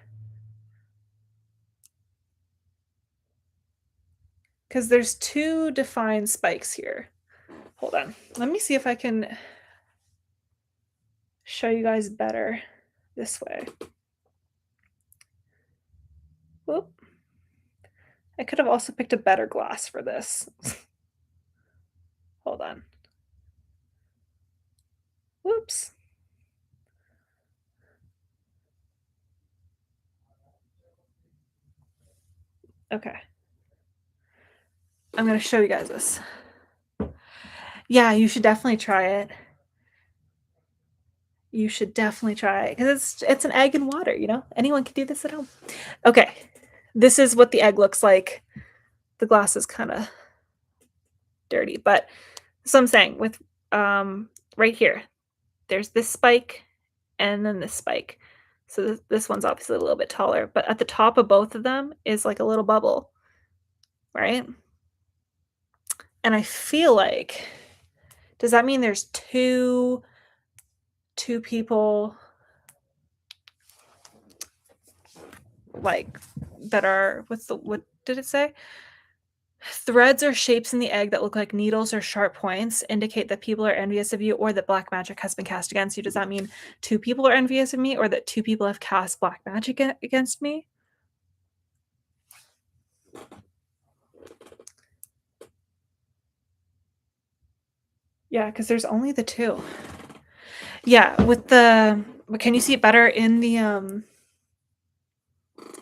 Because there's two defined spikes here. Hold on. Let me see if I can show you guys better this way. Whoop. I could have also picked a better glass for this. Hold on. Whoops. Okay. I'm going to show you guys this. Yeah, you should definitely try it. You should definitely try it because it's an egg and water, you know? Anyone can do this at home. Okay. This is what the egg looks like. The glass is kind of dirty, but so I'm saying with right here, there's this spike and then this spike. So this one's obviously a little bit taller, but at the top of both of them is like a little bubble, right? And I feel like, does that mean there's two people like that are what did it say? Threads or shapes in the egg that look like needles or sharp points indicate that people are envious of you or that black magic has been cast against you. Does that mean two people are envious of me or that two people have cast black magic against me? Yeah, because there's only the two. Yeah, with the can you see it better in the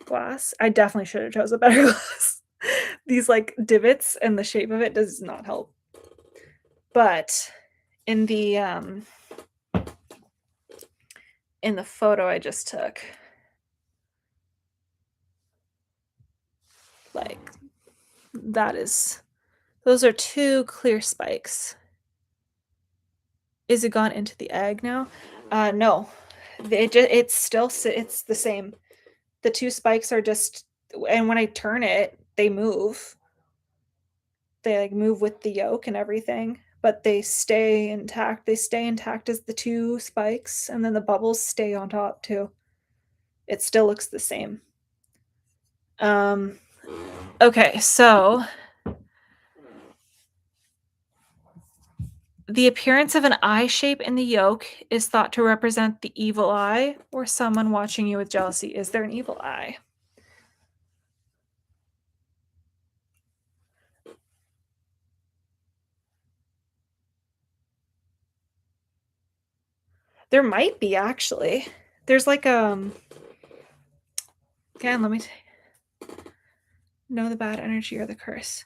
glass? I definitely should have chose a better glass. These like divots and the shape of it does not help. But in the photo I just took, like those are two clear spikes. Is it gone into the egg now? No. It's the same. The two spikes are just, and when I turn it, they move. They like move with the yolk and everything, but they stay intact. They stay intact as the two spikes, and then the bubbles stay on top too. It still looks the same. Okay, so the appearance of an eye shape in the yolk is thought to represent the evil eye or someone watching you with jealousy. Is there an evil eye? There might be, actually. There's like again, let me know the bad energy or the curse.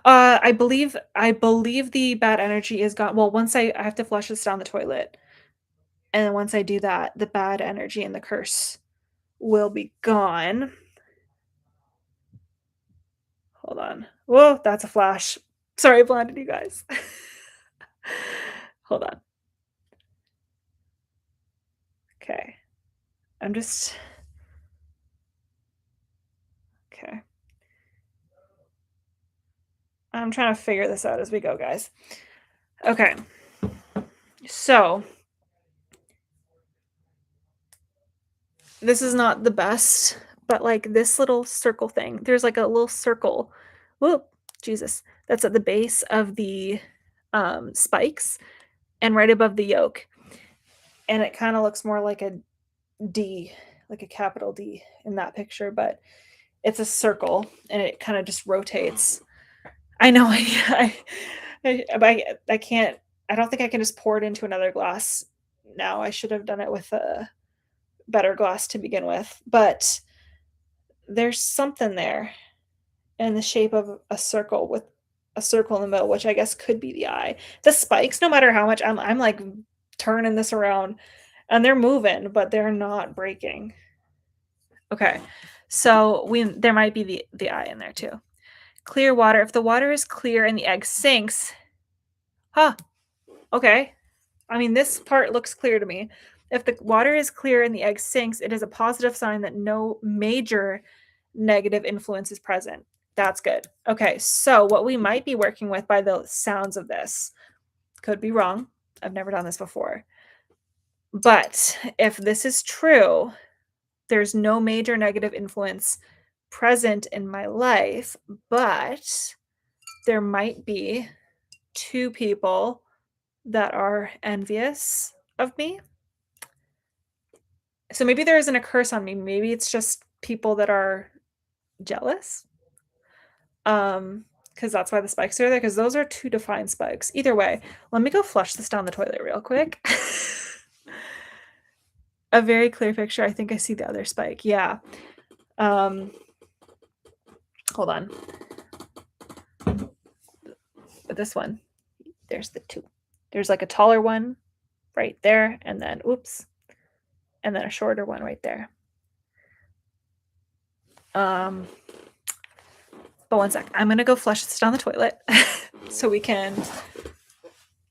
I believe the bad energy is gone. Well, once I have to flush this down the toilet, and then once I do that, the bad energy and the curse will be gone. Hold on. Whoa, that's a flash. Sorry, I blinded you guys. Hold on. Okay. I'm just okay. I'm trying to figure this out as we go, guys. Okay. So, this is not the best, but like this little circle thing, there's like a little circle. Whoop, Jesus. That's at the base of the spikes and right above the yolk. And it kind of looks more like a D, like a capital D in that picture, but it's a circle and it kind of just rotates. I know I can't, I don't think I can just pour it into another glass now. I should have done it with a better glass to begin with, but there's something there in the shape of a circle with a circle in the middle, which I guess could be the eye. The spikes, no matter how much I'm like turning this around and they're moving, but they're not breaking. Okay. So there might be the eye in there too. Clear water. If the water is clear and the egg sinks, huh? Okay. I mean, this part looks clear to me. If the water is clear and the egg sinks, it is a positive sign that no major negative influence is present. That's good. Okay, so what we might be working with by the sounds of this, could be wrong. I've never done this before. But if this is true, there's no major negative influence present in my life, but there might be two people that are envious of me. So maybe there isn't a curse on me. Maybe it's just people that are jealous. Because that's why the spikes are there, because those are two defined spikes. Either way, let me go flush this down the toilet real quick. A very clear picture. I think I see the other spike. Yeah. Hold on. But this one, there's the two. There's like a taller one right there, and then oops, and then a shorter one right there. But one sec. I'm gonna go flush this down the toilet so we can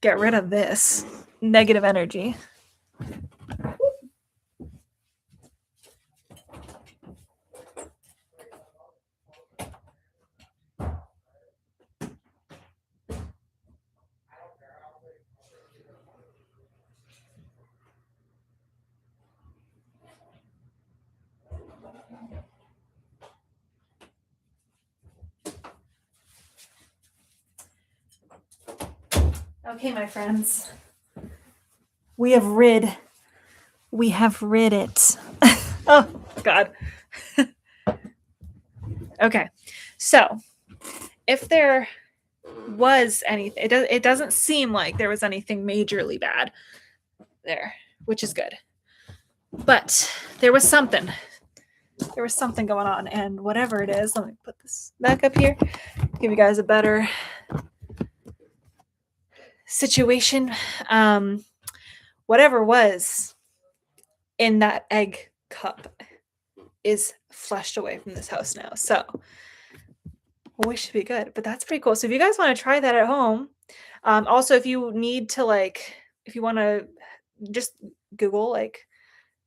get rid of this negative energy. Okay, my friends. We have rid it. Oh, God. Okay. So, if there was anything, it doesn't seem like there was anything majorly bad there, which is good. But there was something. There was something going on, and whatever it is, let me put this back up here, give you guys a better situation. Whatever was in that egg cup is flushed away from this house now. So we should be good, but that's pretty cool. So if you guys want to try that at home, also if you need to if you want to just Google like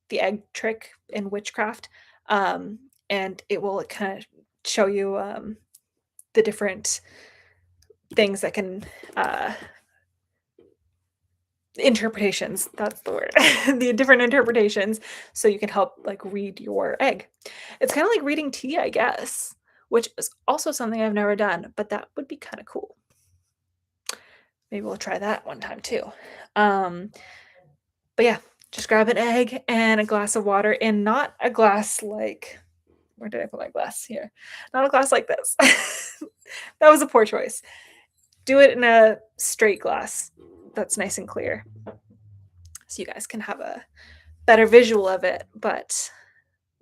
the egg trick in witchcraft, and it will kind of show you the different things that can interpretations, that's the word. The different interpretations, so you can help like read your egg. It's kind of like reading tea, I guess, which is also something I've never done, but that would be kind of cool. Maybe we'll try that one time too. But yeah, just grab an egg and a glass of water, and not a glass like, where did I put my glass? Here. Not a glass like this. That was a poor choice. Do it in a straight glass that's nice and clear, so you guys can have a better visual of it.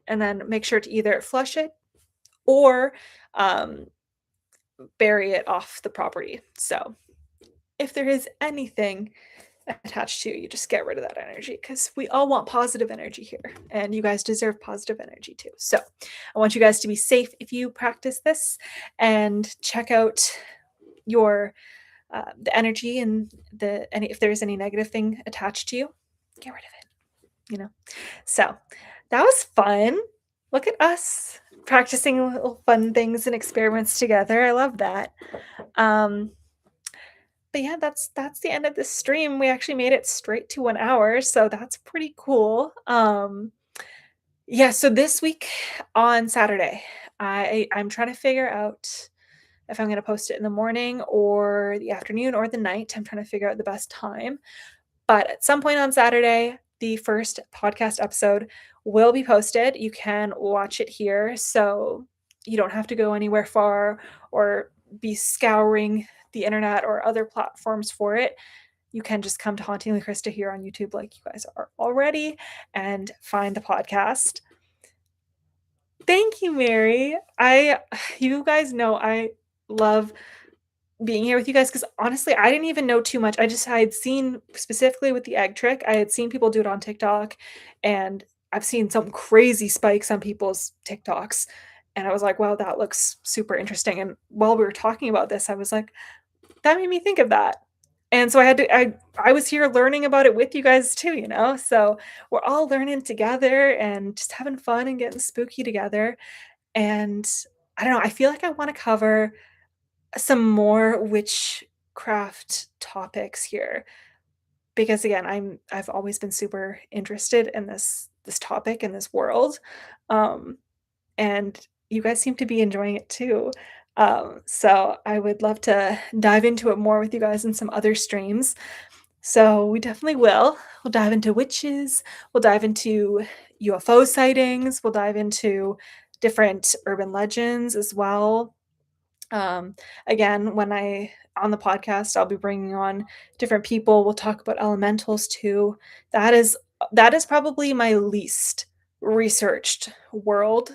And then make sure to either flush it or bury it off the property. So if there is anything attached to you, you just get rid of that energy, because we all want positive energy here, and you guys deserve positive energy too. So I want you guys to be safe if you practice this, and check out your the energy and if there's any negative thing attached to you, get rid of it. So that was fun. Look at us practicing little fun things and experiments together. I love that. But yeah, that's the end of this stream. We actually made it straight to 1 hour, so that's pretty cool. Yeah, so this week on Saturday, I'm trying to figure out if I'm going to post it in the morning or the afternoon or the night. I'm trying to figure out the best time. But at some point on Saturday, the first podcast episode will be posted. You can watch it here, so you don't have to go anywhere far or be scouring the internet or other platforms for it. You can just come to Haunting with Krista here on YouTube like you guys are already and find the podcast. Thank you, Mary. You guys know I love being here with you guys, because honestly, I didn't even know too much. I had seen, specifically with the egg trick, I had seen people do it on TikTok, and I've seen some crazy spikes on people's TikToks, and I was like, wow, that looks super interesting. And while we were talking about this, I was like, that made me think of that. And so I was here learning about it with you guys too, so we're all learning together and just having fun and getting spooky together. And I don't know, I feel like I wanna cover some more witchcraft topics here because again, I've always been super interested in this topic and this world. Um, and you guys seem to be enjoying it too. So I would love to dive into it more with you guys in some other streams. So we definitely will. We'll dive into witches, we'll dive into UFO sightings, we'll dive into different urban legends as well. Um, Again, when I on the podcast, I'll be bringing on different people. We'll talk about elementals too. That is that is probably my least researched world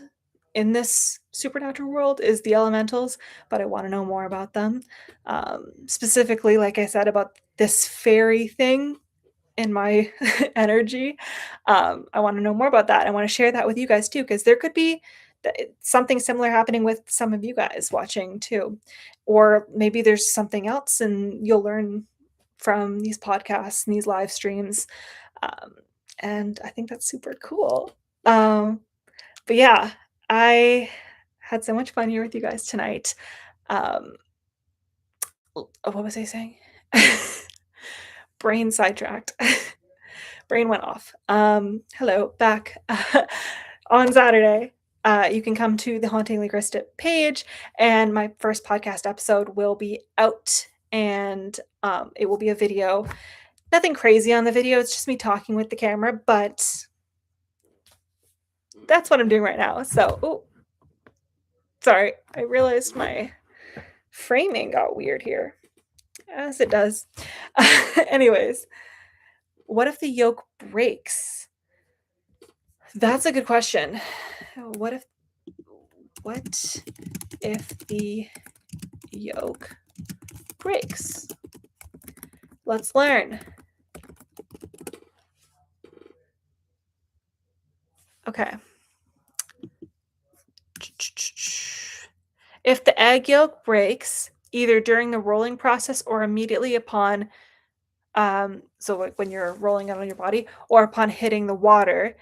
in this supernatural world is the elementals, but I want to know more about them. Specifically, like I said, about this fairy thing in my energy. I want to know more about that. I want to share that with you guys too, because there could be something similar happening with some of you guys watching too. Or maybe there's something else and you'll learn from these podcasts and these live streams. Um, and I think that's super cool. Um, but yeah, I had so much fun here with you guys tonight. Um, what was I saying? Brain sidetracked. Brain went off. Hello, back on Saturday. You can come to the Hauntingly Krista page, and my first podcast episode will be out, and it will be a video. Nothing crazy on the video. It's just me talking with the camera, but that's what I'm doing right now. So, oh, sorry. I realized my framing got weird here, as it does. Anyways, what if the yolk breaks? That's a good question. What if what if the yolk breaks? Let's learn. Okay. If the egg yolk breaks, either during the rolling process or immediately upon, so like when you're rolling it on your body, or upon hitting the water,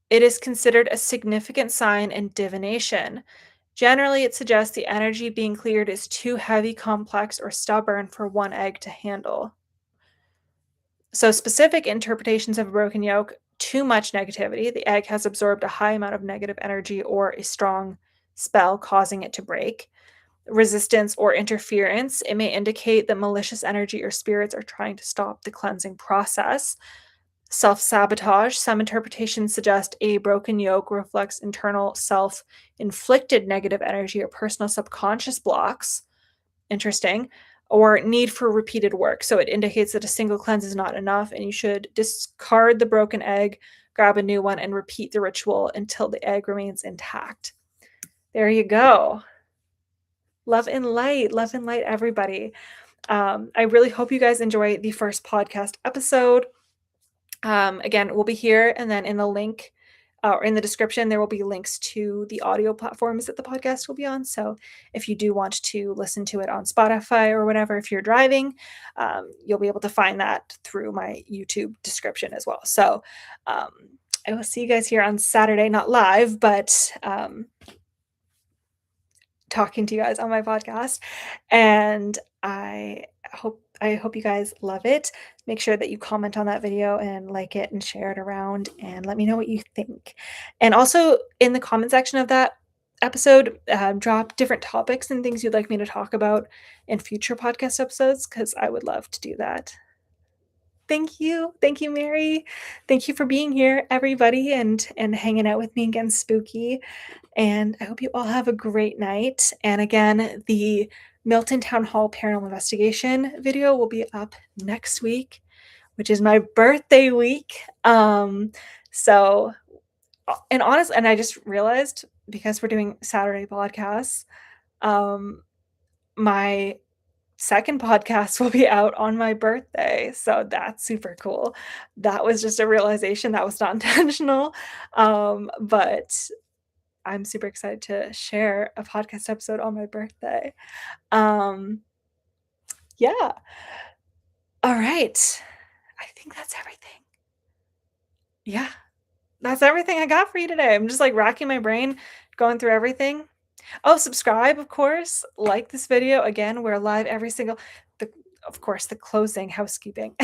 it is considered a significant sign in divination. Generally, it suggests the energy being cleared is too heavy, complex, or stubborn for one egg to handle. So, specific interpretations of a broken yolk: too much negativity. The egg has absorbed a high amount of negative energy or a strong spell causing it to break. Resistance or interference. It may indicate that malicious energy or spirits are trying to stop the cleansing process. Self sabotage. Some interpretations suggest a broken yolk reflects internal self inflicted negative energy or personal subconscious blocks. Interesting. Or need for repeated work. So it indicates that a single cleanse is not enough and you should discard the broken egg, grab a new one, and repeat the ritual until the egg remains intact. There you go. Love and light, everybody. I really hope you guys enjoy the first podcast episode. Again, we'll be here, and then in the link or in the description, there will be links to the audio platforms that the podcast will be on. So if you do want to listen to it on Spotify or whatever, if you're driving, you'll be able to find that through my YouTube description as well. So I will see you guys here on Saturday, not live, but talking to you guys on my podcast. And I hope you guys love it. Make sure that you comment on that video and like it and share it around and let me know what you think. And also in the comment section of that episode, drop different topics and things you'd like me to talk about in future podcast episodes because I would love to do that. Thank you. Thank you, Mary. Thank you for being here, everybody, and hanging out with me again, spooky. And I hope you all have a great night. And again, the Milton Town Hall Paranormal Investigation video will be up next week, which is my birthday week. So, and honestly, and I just realized because we're doing Saturday podcasts, my second podcast will be out on my birthday. So that's super cool. That was just a realization that was not intentional. But I'm super excited to share a podcast episode on my birthday. Yeah. All right. I think that's everything. Yeah. That's everything I got for you today. I'm just like racking my brain, going through everything. Oh, subscribe, of course. Like this video. Again, we're live every single the of course, the closing housekeeping.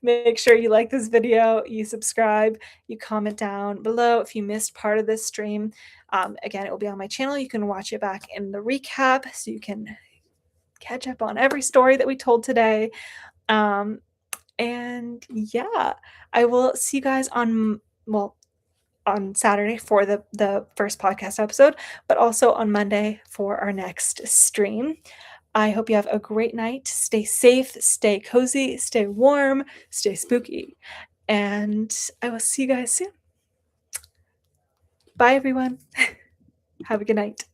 Make sure you like this video, you subscribe, you comment down below if you missed part of this stream. Again, it will be on my channel. You can watch it back in the recap so you can catch up on every story that we told today. And yeah, I will see you guys on Saturday for the first podcast episode, but also on Monday for our next stream. I hope you have a great night. Stay safe, stay cozy, stay warm, stay spooky, and I will see you guys soon. Bye, everyone. Have a good night.